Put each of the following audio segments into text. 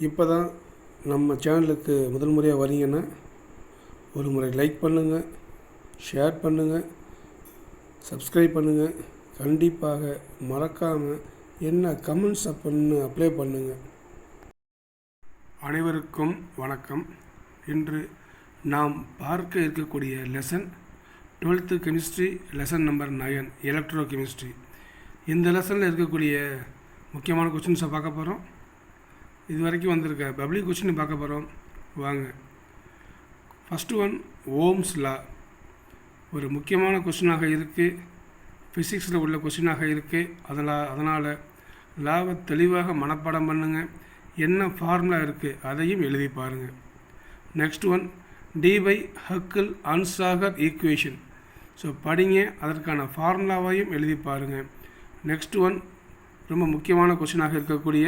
இப்போ தான் நம்ம சேனலுக்கு முதல் முறையாக வரீங்கன்னா ஒரு முறை லைக் பண்ணுங்கள், ஷேர் பண்ணுங்கள், சப்ஸ்கிரைப் பண்ணுங்கள். கண்டிப்பாக மறக்காமல் என்ன கமெண்ட்ஸ் அப்ளை பண்ணுங்கள். அனைவருக்கும் வணக்கம். இன்று நாம் பார்க்க இருக்கக்கூடிய lesson 12th chemistry lesson number 9 electro chemistry. இந்த லெசனில் இருக்கக்கூடிய முக்கியமான கொஸ்டின்ஸை பார்க்க போகிறோம். இது வரைக்கும் வந்திருக்க பப்ளிக் கொஸ்டின் பார்க்க போகிறோம். வாங்க. ஃபஸ்ட்டு ஒன், ஓம்ஸ் லா. ஒரு முக்கியமான கொஸ்டினாக இருக்குது, ஃபிசிக்ஸில் உள்ள கொஸ்டினாக இருக்குது. அதனால் லாவை தெளிவாக மனப்பாடம் பண்ணுங்கள். என்ன ஃபார்முலா இருக்குது அதையும் எழுதி பாருங்கள். Next one, Debye Huckel Onsager equation. So படிங்க, அதற்கான ஃபார்முலாவையும் எழுதி பாருங்கள். நெக்ஸ்ட் ஒன், ரொம்ப முக்கியமான கொஸ்டினாக இருக்கக்கூடிய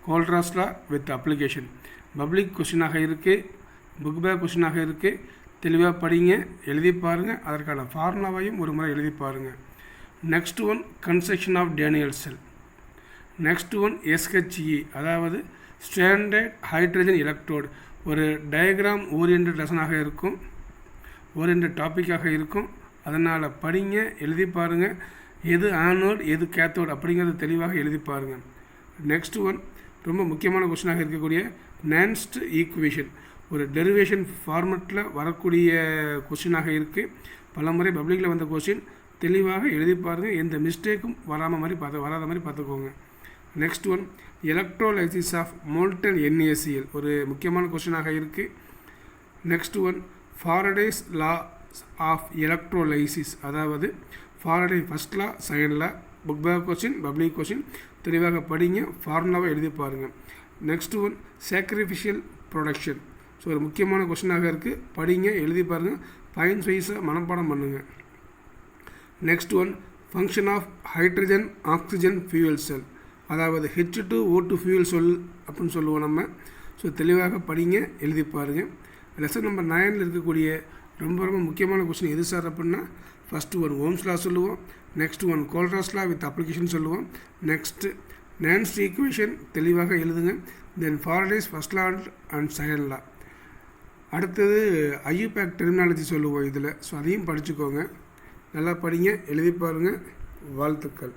கோல்ட்ராஸ் லா வித் அப்ளிகேஷன். பப்ளிக் கொஸ்டினாக இருக்குது, புக் பேக் கொஸ்டினாக இருக்குது. தெளிவாக படிங்க, எழுதி பாருங்கள். அதற்கான ஃபார்முலாவையும் ஒரு முறை எழுதி பாருங்கள். Next one, construction of Daniel cell. Next one, SHE, அதாவது ஸ்டாண்டர்ட் ஹைட்ரஜன் எலக்ட்ரோடு. ஒரு டயக்ராம் ஓரியன்ட் லெசனாக இருக்கும், ஓரியன்ட் டாப்பிக்காக இருக்கும். அதனால் படிங்க, எழுதி பாருங்கள். எது ஆனோட் எது கேத்தோடு அப்படிங்கிறது தெளிவாக எழுதி பாருங்கள். நெக்ஸ்ட் ஒன், ரொம்ப முக்கியமான கொஸ்டினாக இருக்கக்கூடிய நான்ஸ்ட் ஈக்குவேஷன். ஒரு டெரிவேஷன் ஃபார்மெட்டில் வரக்கூடிய கொஸ்டினாக இருக்குது. பல முறை பப்ளிக்கில் வந்த கொஸ்டின். தெளிவாக எழுதி பாருங்கள், எந்த மிஸ்டேக்கும் வராத மாதிரி பார்த்துக்கோங்க. Next one, electrolysis of molten NaCl. ஒரு முக்கியமான கொஸ்டினாக இருக்குது. Next one, Faraday's law of electrolysis, அதாவது Faraday first law, second law. Book back question, public question. தெளிவாக படிங்க, ஃபார்முலாவை எழுதி பாருங்கள். Next one, sacrificial production. So ஒரு முக்கியமான கொஸ்டினாக இருக்குது. படிங்க, எழுதி பாருங்கள். பாயிண்ட்ஸ் வைஸாக மனப்பாடம் பண்ணுங்கள். Next one, function of hydrogen oxygen fuel cell, அதாவது H2O2 ஃபியூயல் செல் அப்படின்னு சொல்லுவோம் நம்ம. ஸோ தெளிவாக படிங்க, எழுதி பாருங்கள். லெசன் நம்பர் 9 இருக்கக்கூடிய ரொம்ப முக்கியமான கொஸ்டின் எது சார் அப்படின்னா, ஃபஸ்ட்டு ஒன் ஓம்ஸ் லா சொல்லுவோம். Next one Kohlrausch's law with application சொல்லுவோம். நெக்ஸ்ட்டு நான்ஸ்ட் ஈக்குவேஷன் தெளிவாக எழுதுங்க. Then Faraday's first law and second law. அடுத்தது ஐயூபேக் டெர்மினாலஜி சொல்லுவோம் இதில். ஸோ அதையும் படிச்சுக்கோங்க. நல்லா படிங்க, எழுதி பாருங்கள். வாழ்த்துக்கள்.